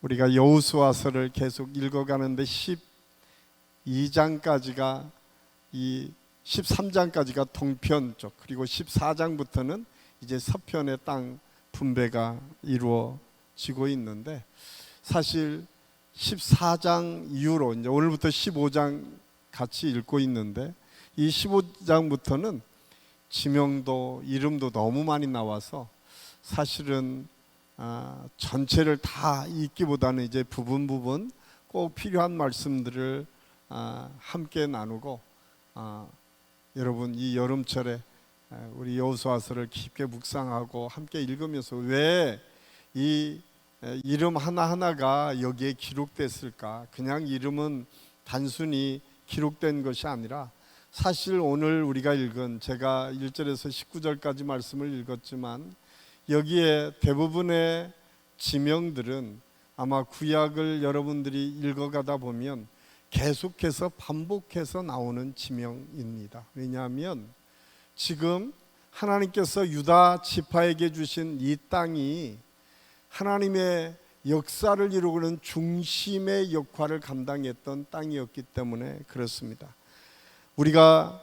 우리가 여호수아서를 계속 읽어가는데 12장까지가 이 13장까지가 동편 쪽, 그리고 14장부터는 이제 서편의 땅 분배가 이루어지고 있는데, 사실 14장 이후로 이제 오늘부터 15장 같이 읽고 있는데, 이 15장부터는 지명도 이름도 너무 많이 나와서 사실은 전체를 다 읽기보다는 이제 부분 꼭 필요한 말씀들을 함께 나누고, 여러분 이 여름철에 우리 여호수아서를 깊게 묵상하고 함께 읽으면서 왜 이 이름 하나하나가 여기에 기록됐을까? 그냥 이름은 단순히 기록된 것이 아니라, 사실 오늘 우리가 읽은, 제가 1절에서 19절까지 말씀을 읽었지만 여기에 대부분의 지명들은 아마 구약을 여러분들이 읽어가다 보면 계속해서 반복해서 나오는 지명입니다. 왜냐하면 지금 하나님께서 유다 지파에게 주신 이 땅이 하나님의 역사를 이루고는 중심의 역할을 감당했던 땅이었기 때문에 그렇습니다. 우리가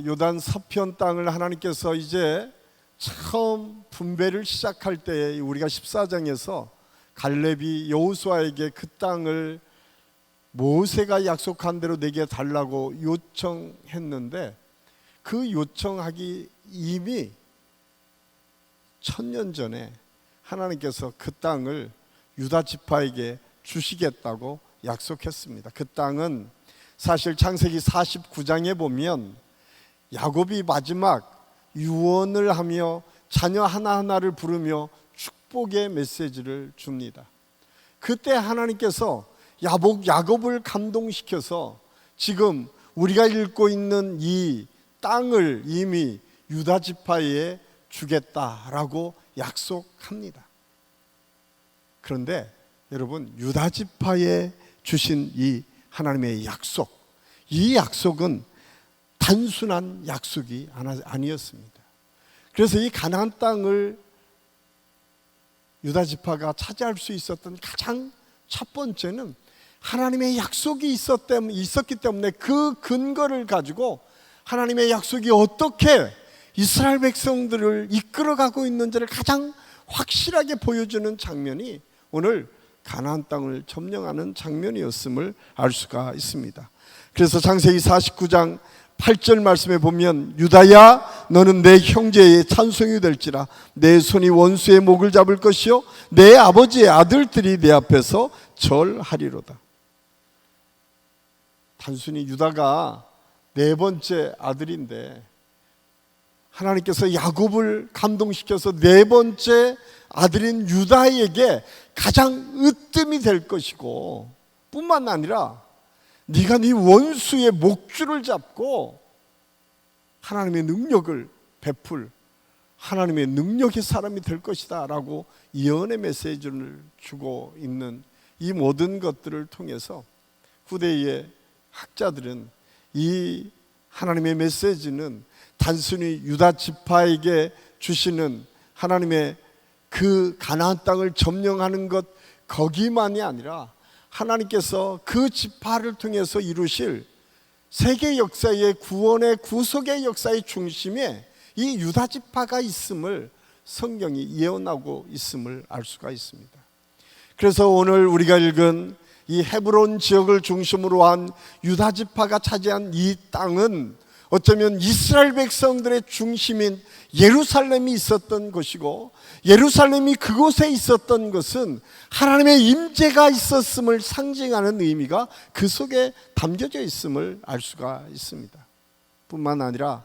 요단 서편 땅을 하나님께서 이제 처음 분배를 시작할 때, 우리가 14장에서 갈렙이 여호수아에게 그 땅을 모세가 약속한 대로 내게 달라고 요청했는데, 그 요청하기 이미 1000년 전에 하나님께서 그 땅을 유다 지파에게 주시겠다고 약속했습니다. 그 땅은 사실 창세기 49장에 보면 야곱이 마지막 유언을 하며 자녀 하나하나를 부르며 축복의 메시지를 줍니다. 그때 하나님께서 야곱을 감동시켜서 지금 우리가 읽고 있는 이 땅을 이미 유다 지파에 주겠다라고 약속합니다. 그런데 여러분, 유다 지파에 주신 이 하나님의 약속, 이 약속은 단순한 약속이 아니었습니다. 그래서 이 가나안 땅을 유다 지파가 차지할 수 있었던 가장 첫 번째는 하나님의 약속이 있었기 때문에 그 근거를 가지고 하나님의 약속이 어떻게 이스라엘 백성들을 이끌어가고 있는지를 가장 확실하게 보여주는 장면이 오늘 가나안 땅을 점령하는 장면이었음을 알 수가 있습니다. 그래서 창세기 49장 8절 말씀에 보면, 유다야 너는 내 형제의 찬송이 될지라, 내 손이 원수의 목을 잡을 것이요 내 아버지의 아들들이 내 앞에서 절하리로다. 단순히 유다가 네 번째 아들인데 하나님께서 야곱을 감동시켜서 네 번째 아들인 유다에게 가장 으뜸이 될 것이고, 뿐만 아니라 네가 네 원수의 목줄을 잡고 하나님의 능력을 베풀 하나님의 능력의 사람이 될 것이다 라고 예언의 메시지를 주고 있는 이 모든 것들을 통해서 후대의 학자들은 이 하나님의 메시지는 단순히 유다 지파에게 주시는 하나님의 그 가나안 땅을 점령하는 것, 거기만이 아니라 하나님께서 그 지파를 통해서 이루실 세계 역사의 구원의 구속의 역사의 중심에 이 유다 지파가 있음을 성경이 예언하고 있음을 알 수가 있습니다. 그래서 오늘 우리가 읽은 이 헤브론 지역을 중심으로 한 유다 지파가 차지한 이 땅은 어쩌면 이스라엘 백성들의 중심인 예루살렘이 있었던 것이고, 예루살렘이 그곳에 있었던 것은 하나님의 임재가 있었음을 상징하는 의미가 그 속에 담겨져 있음을 알 수가 있습니다. 뿐만 아니라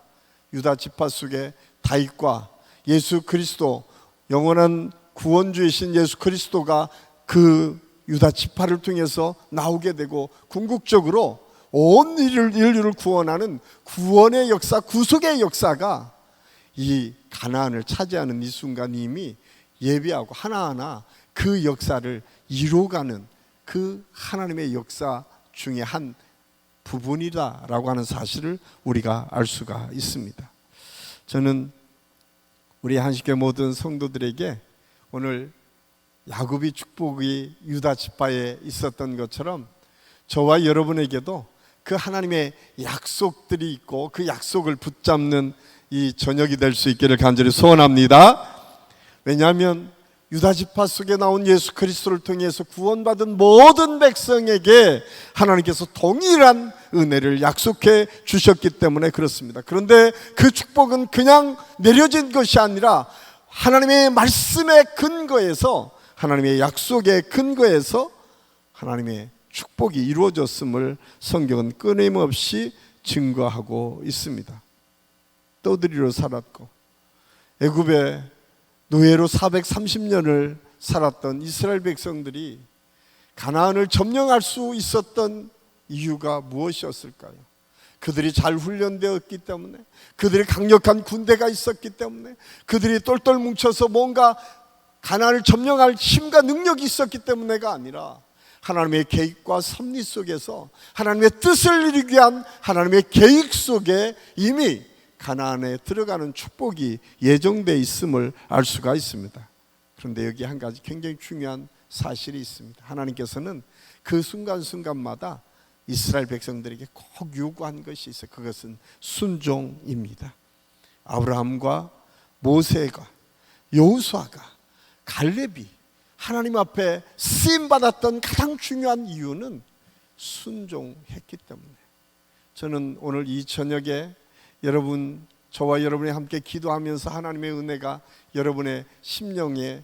유다 지파 속에 다윗과 예수 그리스도, 영원한 구원주이신 예수 그리스도가 그 유다 지파를 통해서 나오게 되고, 궁극적으로 온 인류를 구원하는 구원의 역사, 구속의 역사가 이 가나안을 차지하는 이 순간 이미 예비하고 하나하나 그 역사를 이루어가는 그 하나님의 역사 중에 한 부분이다라고 하는 사실을 우리가 알 수가 있습니다. 저는 우리 한식교 모든 성도들에게 오늘 야곱의 축복이 유다 지파에 있었던 것처럼 저와 여러분에게도 그 하나님의 약속들이 있고 그 약속을 붙잡는 이 저녁이 될 수 있기를 간절히 소원합니다. 왜냐하면 유다 지파 속에 나온 예수 그리스도를 통해서 구원받은 모든 백성에게 하나님께서 동일한 은혜를 약속해 주셨기 때문에 그렇습니다. 그런데 그 축복은 그냥 내려진 것이 아니라 하나님의 말씀의 근거에서, 하나님의 약속의 근거에서 하나님의 축복이 이루어졌음을 성경은 끊임없이 증거하고 있습니다. 떠들이로 살았고 애굽의 노예로 430년을 살았던 이스라엘 백성들이 가나안을 점령할 수 있었던 이유가 무엇이었을까요? 그들이 잘 훈련되었기 때문에, 그들이 강력한 군대가 있었기 때문에, 그들이 똘똘 뭉쳐서 뭔가 가나안을 점령할 힘과 능력이 있었기 때문에가 아니라 하나님의 계획과 섭리 속에서 하나님의 뜻을 이루기 위한 하나님의 계획 속에 이미 가나안에 들어가는 축복이 예정되어 있음을 알 수가 있습니다. 그런데 여기 한 가지 굉장히 중요한 사실이 있습니다. 하나님께서는 그 순간순간마다 이스라엘 백성들에게 꼭 요구한 것이 있어요. 그것은 순종입니다. 아브라함과 모세가, 여호수아가, 갈렙이 하나님 앞에 쓰임받았던 가장 중요한 이유는 순종했기 때문에. 저는 오늘 이 저녁에 여러분, 저와 여러분이 함께 기도하면서 하나님의 은혜가 여러분의 심령에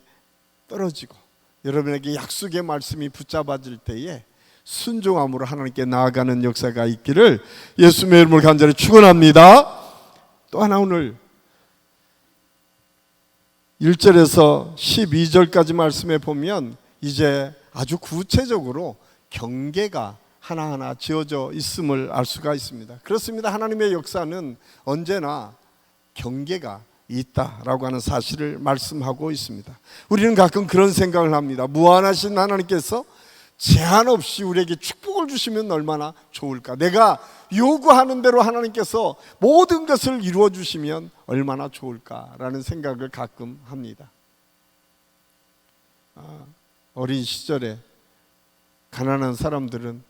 떨어지고 여러분에게 약속의 말씀이 붙잡아질 때에 순종함으로 하나님께 나아가는 역사가 있기를 예수님의 이름으로 간절히 축원합니다. 또 하나, 오늘 1절에서 12절까지 말씀해 보면 이제 아주 구체적으로 경계가 하나하나 지어져 있음을 알 수가 있습니다. 그렇습니다. 하나님의 역사는 언제나 경계가 있다라고 하는 사실을 말씀하고 있습니다. 우리는 가끔 그런 생각을 합니다. 무한하신 하나님께서 제한 없이 우리에게 축복을 주시면 얼마나 좋을까. 내가 요구하는 대로 하나님께서 모든 것을 이루어 주시면 얼마나 좋을까라는 생각을 가끔 합니다. 어린 시절에 가난한 사람들은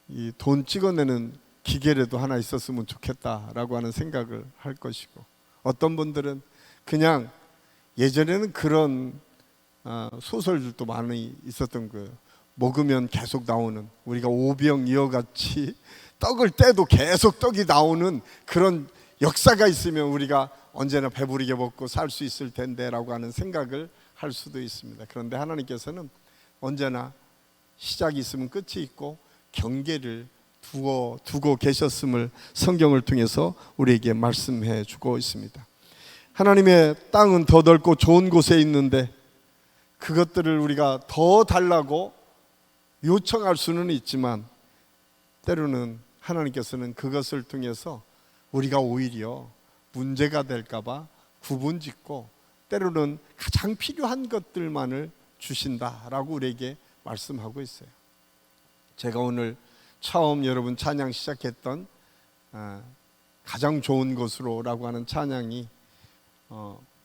이 돈 찍어내는 기계라도 하나 있었으면 좋겠다라고 하는 생각을 할 것이고, 어떤 분들은 그냥 예전에는 그런 소설들도 많이 있었던 거예요. 먹으면 계속 나오는, 우리가 오병이어같이 떡을 떼도 계속 떡이 나오는 그런 역사가 있으면 우리가 언제나 배부르게 먹고 살 수 있을 텐데 라고 하는 생각을 할 수도 있습니다. 그런데 하나님께서는 언제나 시작이 있으면 끝이 있고 경계를 두고 계셨음을 성경을 통해서 우리에게 말씀해 주고 있습니다. 하나님의 땅은 더 넓고 좋은 곳에 있는데 그것들을 우리가 더 달라고 요청할 수는 있지만 때로는 하나님께서는 그것을 통해서 우리가 오히려 문제가 될까봐 구분짓고 때로는 가장 필요한 것들만을 주신다라고 우리에게 말씀하고 있어요. 제가 오늘 처음 여러분 찬양 시작했던 가장 좋은 것으로라고 하는 찬양이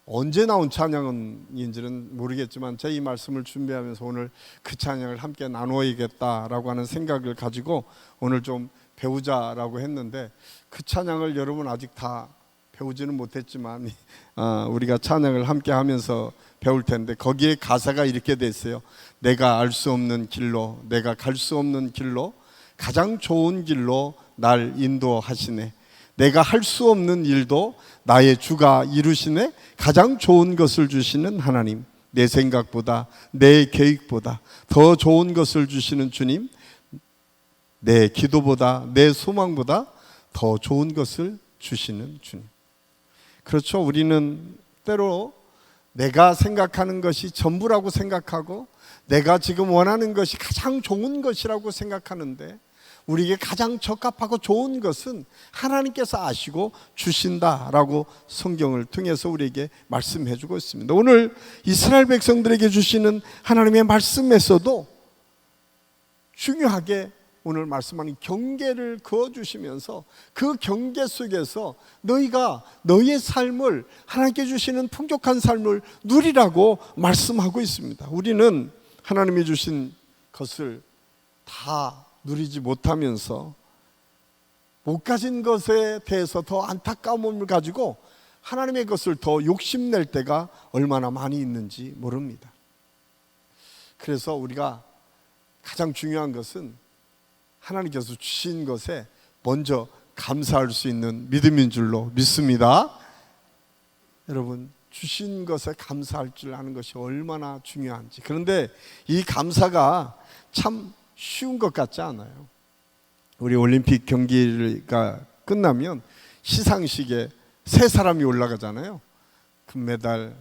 언제 나온 찬양인지는 모르겠지만 제 이 말씀을 준비하면서 오늘 그 찬양을 함께 나누어야겠다라고 하는 생각을 가지고 오늘 좀 배우자라고 했는데, 그 찬양을 여러분 아직 다 배우지는 못했지만 우리가 찬양을 함께 하면서 배울 텐데, 거기에 가사가 이렇게 돼 있어요. 내가 알 수 없는 길로, 내가 갈 수 없는 길로 가장 좋은 길로 날 인도하시네. 내가 할 수 없는 일도 나의 주가 이루시네. 가장 좋은 것을 주시는 하나님, 내 생각보다 내 계획보다 더 좋은 것을 주시는 주님, 내 기도보다 내 소망보다 더 좋은 것을 주시는 주님. 그렇죠. 우리는 때로 내가 생각하는 것이 전부라고 생각하고 내가 지금 원하는 것이 가장 좋은 것이라고 생각하는데, 우리에게 가장 적합하고 좋은 것은 하나님께서 아시고 주신다라고 성경을 통해서 우리에게 말씀해 주고 있습니다. 오늘 이스라엘 백성들에게 주시는 하나님의 말씀에서도 중요하게 오늘 말씀하는 경계를 그어주시면서 그 경계 속에서 너희가 너희의 삶을, 하나님께 주시는 풍족한 삶을 누리라고 말씀하고 있습니다. 우리는 하나님이 주신 것을 다 누리지 못하면서 못 가진 것에 대해서 더 안타까움을 가지고 하나님의 것을 더 욕심낼 때가 얼마나 많이 있는지 모릅니다. 그래서 우리가 가장 중요한 것은 하나님께서 주신 것에 먼저 감사할 수 있는 믿음인 줄로 믿습니다. 여러분, 주신 것에 감사할 줄 아는 것이 얼마나 중요한지. 그런데 이 감사가 참 쉬운 것 같지 않아요. 우리 올림픽 경기가 끝나면 시상식에 세 사람이 올라가잖아요. 금메달,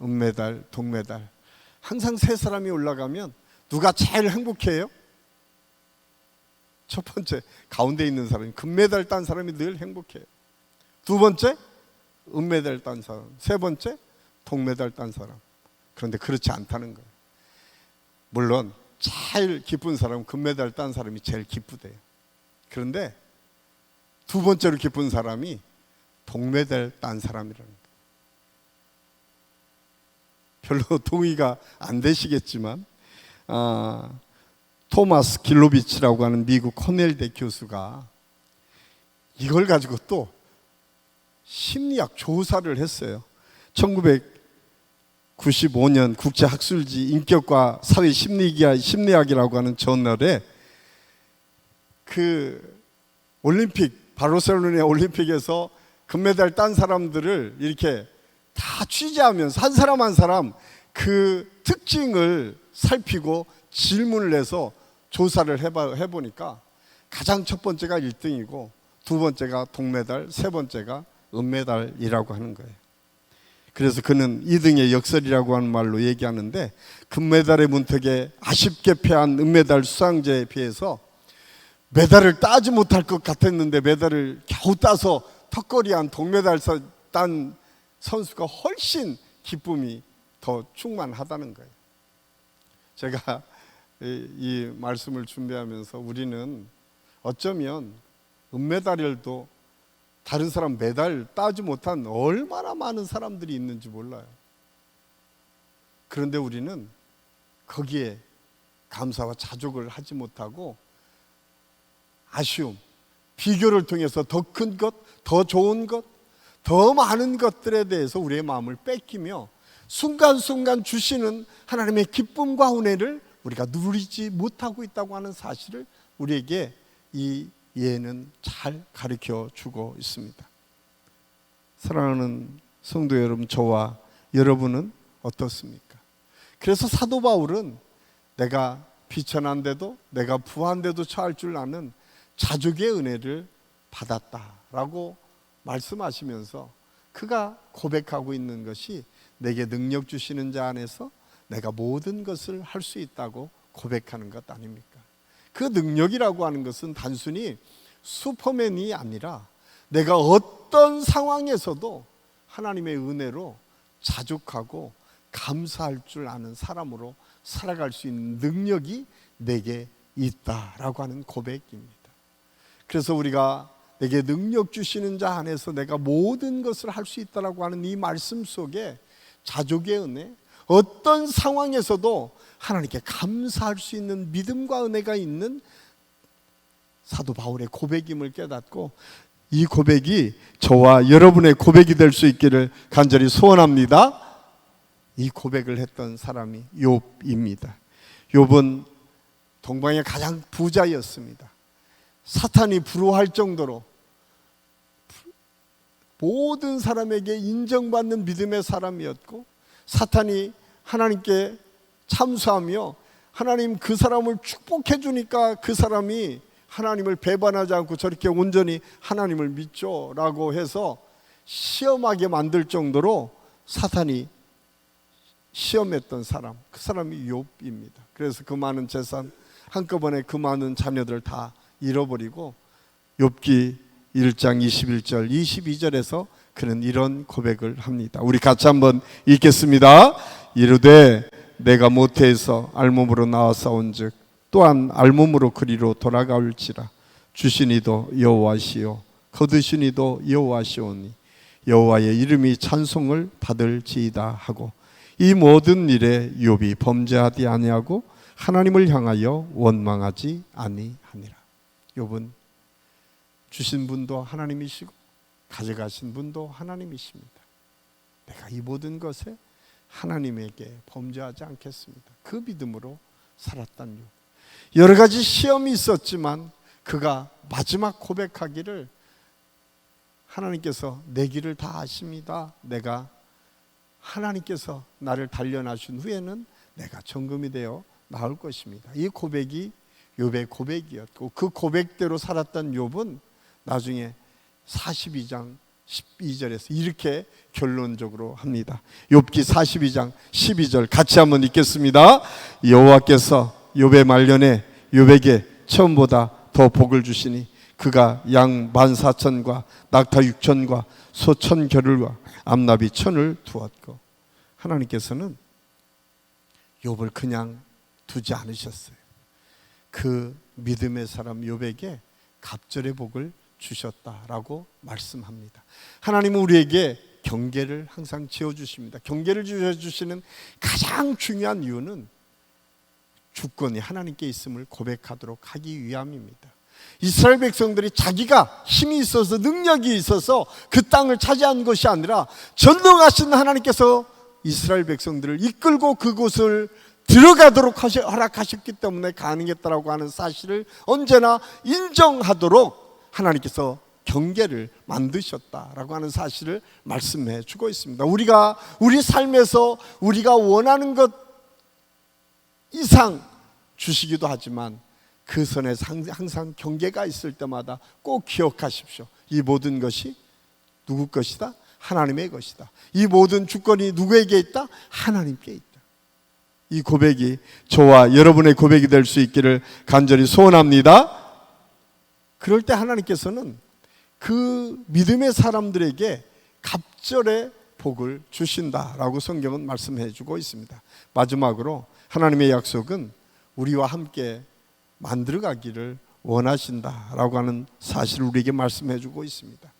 은메달, 동메달. 항상 세 사람이 올라가면 누가 제일 행복해요? 첫 번째, 가운데 있는 사람이, 금메달 딴 사람이 늘 행복해요. 두 번째, 은메달 딴 사람. 세 번째, 동메달 딴 사람. 그런데 그렇지 않다는 거예요. 물론 제일 기쁜 사람은 금메달 딴 사람이 제일 기쁘대요. 그런데 두 번째로 기쁜 사람이 동메달 딴 사람이라는 거예요. 별로 동의가 안 되시겠지만 토마스 길로비치라고 하는 미국 코넬대 교수가 이걸 가지고 또 심리학 조사를 했어요. 1995년 국제학술지 인격과 사회심리학이라고 하는 저널에 그 올림픽, 바르셀로나 올림픽에서 금메달 딴 사람들을 이렇게 다 취재하면서 한 사람 한 사람 그 특징을 살피고 질문을 해서 조사를 해보니까 가장 첫 번째가 1등이고 두 번째가 동메달, 세 번째가 은메달이라고 하는 거예요. 그래서 그는 2등의 역설이라고 하는 말로 얘기하는데, 금메달의 문턱에 아쉽게 패한 은메달 수상자에 비해서 메달을 따지 못할 것 같았는데 메달을 겨우 따서 턱걸이한 동메달 딴 선수가 훨씬 기쁨이 더 충만하다는 거예요. 제가 이 말씀을 준비하면서 우리는 어쩌면 은메달도 다른 사람 메달 따지 못한 얼마나 많은 사람들이 있는지 몰라요. 그런데 우리는 거기에 감사와 자족을 하지 못하고 아쉬움, 비교를 통해서 더 큰 것, 더 좋은 것, 더 많은 것들에 대해서 우리의 마음을 뺏기며 순간순간 주시는 하나님의 기쁨과 은혜를 우리가 누리지 못하고 있다고 하는 사실을 우리에게 이 예는 잘 가르쳐 주고 있습니다. 사랑하는 성도 여러분, 저와 여러분은 어떻습니까? 그래서 사도 바울은 내가 비천한데도 내가 부한데도 처할 줄 아는 자족의 은혜를 받았다라고 말씀하시면서 그가 고백하고 있는 것이 내게 능력 주시는 자 안에서 내가 모든 것을 할 수 있다고 고백하는 것 아닙니까? 그 능력이라고 하는 것은 단순히 슈퍼맨이 아니라 내가 어떤 상황에서도 하나님의 은혜로 자족하고 감사할 줄 아는 사람으로 살아갈 수 있는 능력이 내게 있다라고 하는 고백입니다. 그래서 우리가 내게 능력 주시는 자 안에서 내가 모든 것을 할 수 있다라고 하는 이 말씀 속에 자족의 은혜, 어떤 상황에서도 하나님께 감사할 수 있는 믿음과 은혜가 있는 사도 바울의 고백임을 깨닫고 이 고백이 저와 여러분의 고백이 될 수 있기를 간절히 소원합니다. 이 고백을 했던 사람이 욥입니다. 욥은 동방의 가장 부자였습니다. 사탄이 부러워할 정도로 모든 사람에게 인정받는 믿음의 사람이었고, 사탄이 하나님께 참수하며 하나님 그 사람을 축복해 주니까 그 사람이 하나님을 배반하지 않고 저렇게 온전히 하나님을 믿죠 라고 해서 시험하게 만들 정도로 사탄이 시험했던 사람, 그 사람이 욥입니다. 그래서 그 많은 재산, 한꺼번에 그 많은 자녀들 다 잃어버리고 욥기 1장 21절 22절에서 그는 이런 고백을 합니다. 우리 같이 한번 읽겠습니다. 이르되 내가 모태에서 알몸으로 나와싸운즉 또한 알몸으로 그리로 돌아가올지라. 주신 이도 여호와시요 거두신 이도 여호와시오니 여호와의 이름이 찬송을 받을지이다 하고, 이 모든 일에 욥이 범죄하지 아니하고 하나님을 향하여 원망하지 아니하니라. 욥은 주신 분도 하나님이시고 가져가신 분도 하나님이십니다. 내가 이 모든 것에 하나님에게 범죄하지 않겠습니다. 그 믿음으로 살았던 욥. 여러 가지 시험이 있었지만 그가 마지막 고백하기를, 하나님께서 내 길을 다 아십니다. 내가 하나님께서 나를 단련하신 후에는 내가 정금이 되어 나올 것입니다. 이 고백이 욥의 고백이었고, 그 고백대로 살았던 욥은 나중에 42장 12절에서 이렇게 결론적으로 합니다. 욥기 42장 12절 같이 한번 읽겠습니다. 여호와께서 욥의 말년에 욥에게 처음보다 더 복을 주시니 그가 양 14,000과 낙타 6,000과 소 1,000겨를과 암나비 1,000을 두었고, 하나님께서는 욥을 그냥 두지 않으셨어요. 그 믿음의 사람 욥에게 갑절의 복을 주셨다라고 말씀합니다. 하나님은 우리에게 경계를 항상 지어주십니다. 경계를 지어주시는 가장 중요한 이유는 주권이 하나님께 있음을 고백하도록 하기 위함입니다. 이스라엘 백성들이 자기가 힘이 있어서 능력이 있어서 그 땅을 차지한 것이 아니라 전능하신 하나님께서 이스라엘 백성들을 이끌고 그곳을 들어가도록 허락하셨기 때문에 가능했다라고 하는 사실을 언제나 인정하도록 하나님께서 경계를 만드셨다라고 하는 사실을 말씀해 주고 있습니다. 우리가 우리 삶에서 우리가 원하는 것 이상 주시기도 하지만 그 선에서 항상 경계가 있을 때마다 꼭 기억하십시오. 이 모든 것이 누구 것이다? 하나님의 것이다. 이 모든 주권이 누구에게 있다? 하나님께 있다. 이 고백이 저와 여러분의 고백이 될 수 있기를 간절히 소원합니다. 그럴 때 하나님께서는 그 믿음의 사람들에게 갑절의 복을 주신다라고 성경은 말씀해 주고 있습니다. 마지막으로 하나님의 약속은 우리와 함께 만들어가기를 원하신다라고 하는 사실을 우리에게 말씀해 주고 있습니다.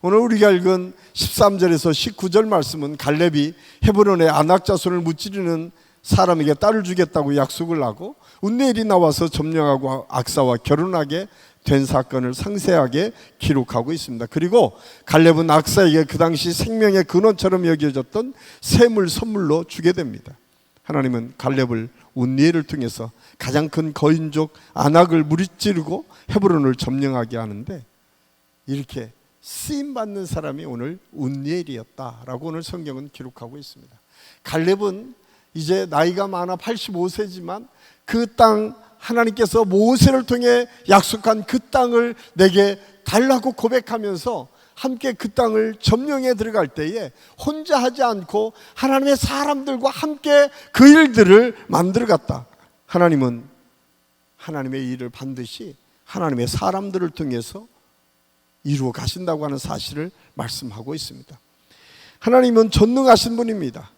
오늘 우리가 읽은 13절에서 19절 말씀은 갈렙이 헤브론의 아낙 자손을 무찌르는 사람에게 딸을 주겠다고 약속을 하고 운네일이 나와서 점령하고 악사와 결혼하게 된 사건을 상세하게 기록하고 있습니다. 그리고 갈렙은 악사에게 그 당시 생명의 근원처럼 여겨졌던 샘을 선물로 주게 됩니다. 하나님은 갈렙을 운니엘을 통해서 가장 큰 거인족 아낙을 무찌르고 헤브론을 점령하게 하는데, 이렇게 쓰임받는 사람이 오늘 운니엘이었다라고 오늘 성경은 기록하고 있습니다. 갈렙은 이제 나이가 많아 85세지만 그 땅, 하나님께서 모세를 통해 약속한 그 땅을 내게 달라고 고백하면서 함께 그 땅을 점령해 들어갈 때에 혼자 하지 않고 하나님의 사람들과 함께 그 일들을 만들어 갔다. 하나님은 하나님의 일을 반드시 하나님의 사람들을 통해서 이루어 가신다고 하는 사실을 말씀하고 있습니다. 하나님은 전능하신 분입니다.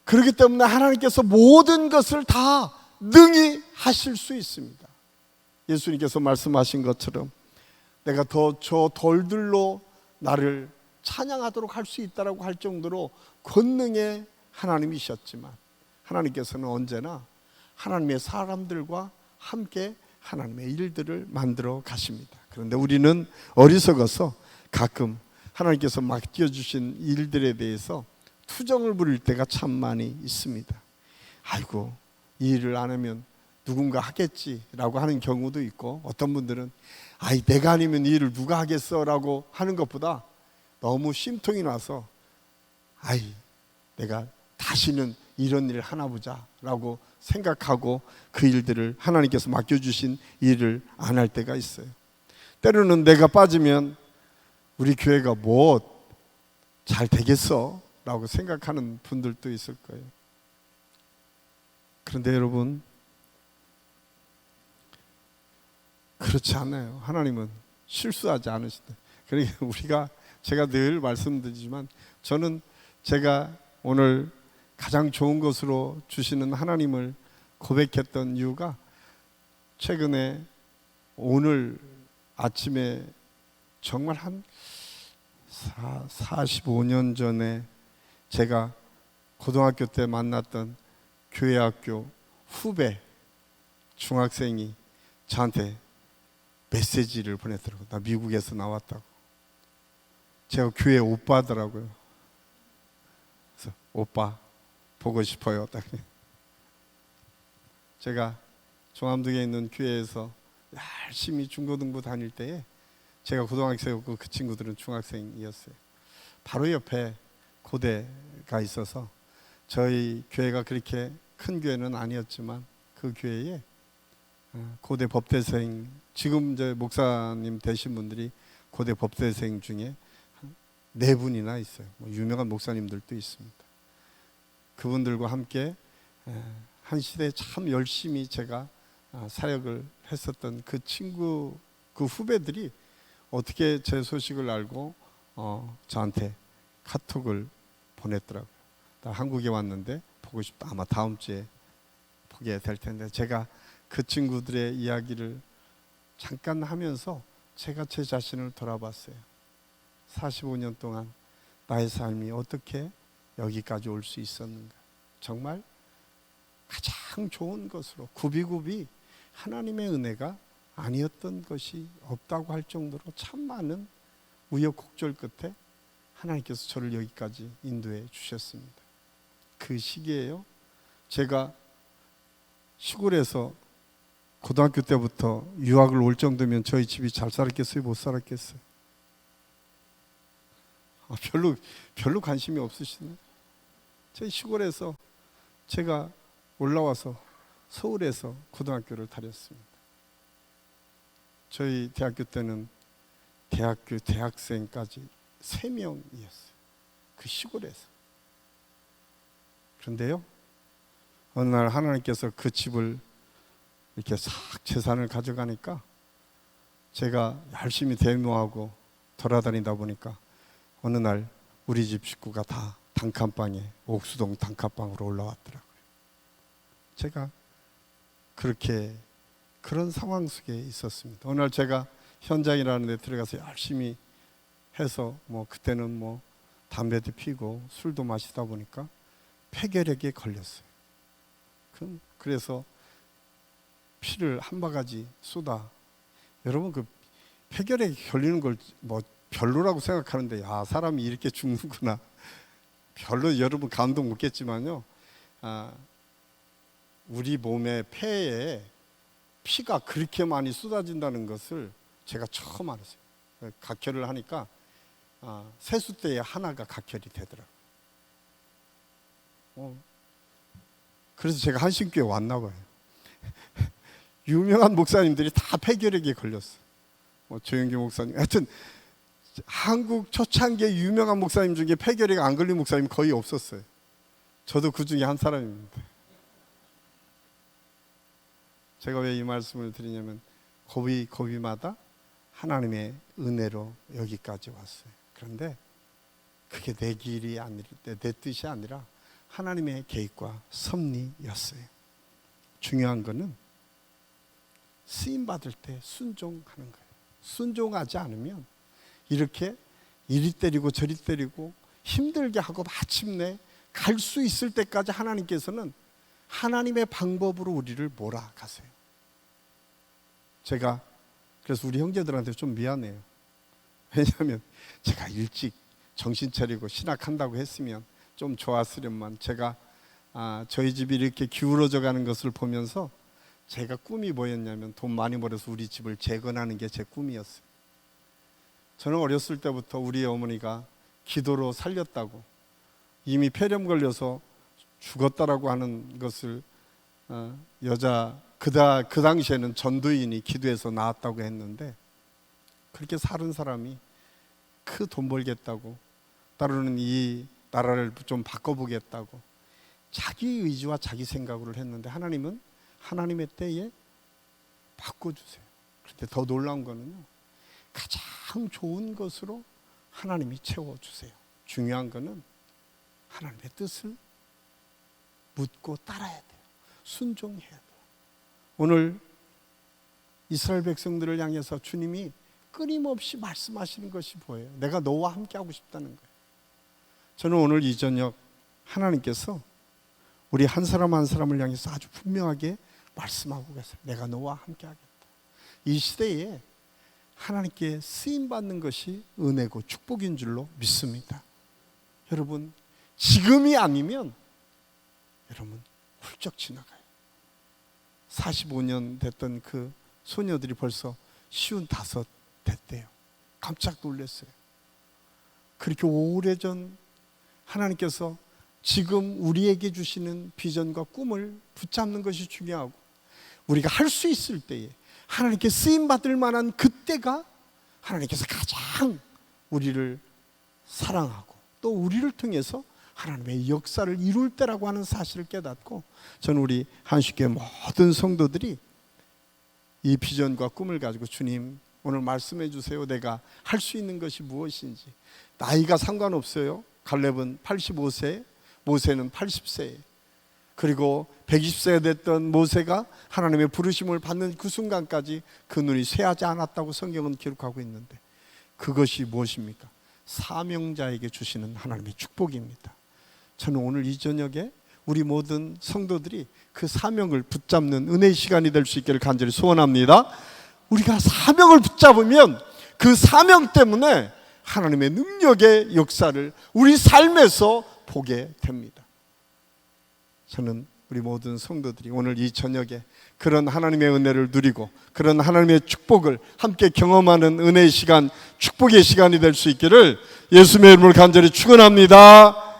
그렇기 때문에 하나님께서 모든 것을 다 능히 하실 수 있습니다. 예수님께서 말씀하신 것처럼 내가 저 돌들로 나를 찬양하도록 할 수 있다라고 할 정도로 권능의 하나님이셨지만, 하나님께서는 언제나 하나님의 사람들과 함께 하나님의 일들을 만들어 가십니다. 그런데 우리는 어리석어서 가끔 하나님께서 맡겨주신 일들에 대해서 투정을 부릴 때가 참 많이 있습니다. 아이고, 이 일을 안 하면 누군가 하겠지라고 하는 경우도 있고, 어떤 분들은 아이 내가 아니면 이 일을 누가 하겠어 라고 하는 것보다 너무 심통이 나서 아이 내가 다시는 이런 일을 하나 보자 라고 생각하고 그 일들을, 하나님께서 맡겨주신 일을 안 할 때가 있어요. 때로는 내가 빠지면 우리 교회가 뭐 잘 되겠어 라고 생각하는 분들도 있을 거예요. 그런데 여러분, 그렇지 않아요. 하나님은 실수하지 않으시다. 그러니까 제가 늘 말씀드리지만, 저는 제가 오늘 가장 좋은 것으로 주시는 하나님을 고백했던 이유가 최근에 오늘 아침에 정말 한 45년 전에 제가 고등학교 때 만났던 교회 학교 후배 중학생이 저한테 메시지를 보냈더라고요. 나 미국에서 나왔다고. 제가 교회 오빠더라고요. 그래서 오빠 보고 싶어요. 딱. 제가 종암동에 있는 교회에서 열심히 중고등부 다닐 때에 제가 고등학생이었고 그 친구들은 중학생이었어요. 바로 옆에 고대가 있어서 저희 교회가 그렇게 큰 교회는 아니었지만 그 교회에 고대 법대생, 지금 이제 목사님 되신 분들이 고대 법대생 중에 4분이나 있어요. 유명한 목사님들도 있습니다. 그분들과 함께 한 시대에 참 열심히 제가 사역을 했었던 그 친구, 그 후배들이 어떻게 제 소식을 알고 저한테 카톡을 보냈더라고요. 나 한국에 왔는데 보고 싶다. 아마 다음 주에 보게 될 텐데, 제가 그 친구들의 이야기를 잠깐 하면서 제가 제 자신을 돌아봤어요. 45년 동안 나의 삶이 어떻게 여기까지 올 수 있었는가. 정말 가장 좋은 것으로 굽이굽이 하나님의 은혜가 아니었던 것이 없다고 할 정도로 참 많은 우여곡절 끝에 하나님께서 저를 여기까지 인도해 주셨습니다. 그 시기에요, 제가 시골에서 고등학교 때부터 유학을 올 정도면 저희 집이 잘 살았겠어요? 못 살았겠어요? 별로 관심이 없으시네. 저희 시골에서 제가 올라와서 서울에서 고등학교를 다녔습니다. 저희 대학교 때는 대학교 대학생까지 3명이었어요. 그 시골에서. 그런데요, 어느 날 하나님께서 그 집을 이렇게 싹 재산을 가져가니까 제가 열심히 대모하고 돌아다니다 보니까 어느 날 우리 집 식구가 다 단칸방에, 옥수동 단칸방으로 올라왔더라고요. 제가 그런 상황 속에 있었습니다. 어느 날 제가 현장이라는 데 들어가서 열심히 해서 그때는 담배도 피고 술도 마시다 보니까 폐결핵에 걸렸어요. 그래서 피를 한 바가지 쏟아. 여러분, 그 폐결핵에 걸리는 걸 별로라고 생각하는데, 사람이 이렇게 죽는구나. 별로 여러분 감동 못 겠지만요, 우리 몸의 폐에 피가 그렇게 많이 쏟아진다는 것을 제가 처음 알았어요. 각혈을 하니까 세숫대에 하나가 각혈이 되더라고요. 그래서 제가 한신교회 왔나 봐요. 유명한 목사님들이 다 폐결핵에 걸렸어. 조영기 목사님, 하여튼 한국 초창기에 유명한 목사님 중에 폐결핵 안 걸린 목사님 거의 없었어요. 저도 그 중에 한 사람입니다. 제가 왜 이 말씀을 드리냐면, 고비마다 하나님의 은혜로 여기까지 왔어요. 그런데 그게 내 길이 아닐 때, 내 뜻이 아니라 하나님의 계획과 섭리였어요. 중요한 거는 쓰임받을 때 순종하는 거예요. 순종하지 않으면 이렇게 이리 때리고 저리 때리고 힘들게 하고 마침내 갈 수 있을 때까지 하나님께서는 하나님의 방법으로 우리를 몰아가세요. 제가 그래서 우리 형제들한테 좀 미안해요. 왜냐하면 제가 일찍 정신 차리고 신학한다고 했으면 좀 좋았으련만, 제가 저희 집이 이렇게 기울어져 가는 것을 보면서 제가 꿈이 뭐였냐면, 돈 많이 벌어서 우리 집을 재건하는 게 제 꿈이었어요. 저는 어렸을 때부터 우리 어머니가 기도로 살렸다고, 이미 폐렴 걸려서 죽었다라고 하는 것을 그 당시에는 전도인이 기도해서 나았다고 했는데, 그렇게 사는 사람이 그 돈 벌겠다고, 따로는 이 나라를 좀 바꿔보겠다고 자기 의지와 자기 생각으로 했는데, 하나님은 하나님의 때에 바꿔주세요. 그런데 더 놀라운 거는요, 가장 좋은 것으로 하나님이 채워주세요. 중요한 거는 하나님의 뜻을 묻고 따라야 돼요. 순종해야 돼요. 오늘 이스라엘 백성들을 향해서 주님이 끊임없이 말씀하시는 것이 보여요. 내가 너와 함께 하고 싶다는 거예요. 저는 오늘 이 저녁 하나님께서 우리 한 사람 한 사람을 향해서 아주 분명하게 말씀하고 계세요. 내가 너와 함께 하겠다. 이 시대에 하나님께 쓰임받는 것이 은혜고 축복인 줄로 믿습니다. 여러분, 지금이 아니면 여러분 훌쩍 지나가요. 45년 됐던 그 소녀들이 벌써 55 됐대요. 깜짝 놀랐어요. 그렇게 오래전 하나님께서 지금 우리에게 주시는 비전과 꿈을 붙잡는 것이 중요하고, 우리가 할 수 있을 때에 하나님께 쓰임받을 만한 그때가 하나님께서 가장 우리를 사랑하고 또 우리를 통해서 하나님의 역사를 이룰 때라고 하는 사실을 깨닫고, 저는 우리 한식교회 모든 성도들이 이 비전과 꿈을 가지고 주님 오늘 말씀해 주세요. 내가 할 수 있는 것이 무엇인지. 나이가 상관없어요. 갈렙은 85세, 모세는 80세, 그리고 120세가 됐던 모세가 하나님의 부르심을 받는 그 순간까지 그 눈이 쇠하지 않았다고 성경은 기록하고 있는데, 그것이 무엇입니까? 사명자에게 주시는 하나님의 축복입니다. 저는 오늘 이 저녁에 우리 모든 성도들이 그 사명을 붙잡는 은혜의 시간이 될 수 있기를 간절히 소원합니다. 우리가 사명을 붙잡으면 그 사명 때문에 하나님의 능력의 역사를 우리 삶에서 보게 됩니다. 저는 우리 모든 성도들이 오늘 이 저녁에 그런 하나님의 은혜를 누리고 그런 하나님의 축복을 함께 경험하는 은혜의 시간, 축복의 시간이 될 수 있기를 예수님의 이름으로 간절히 축원합니다.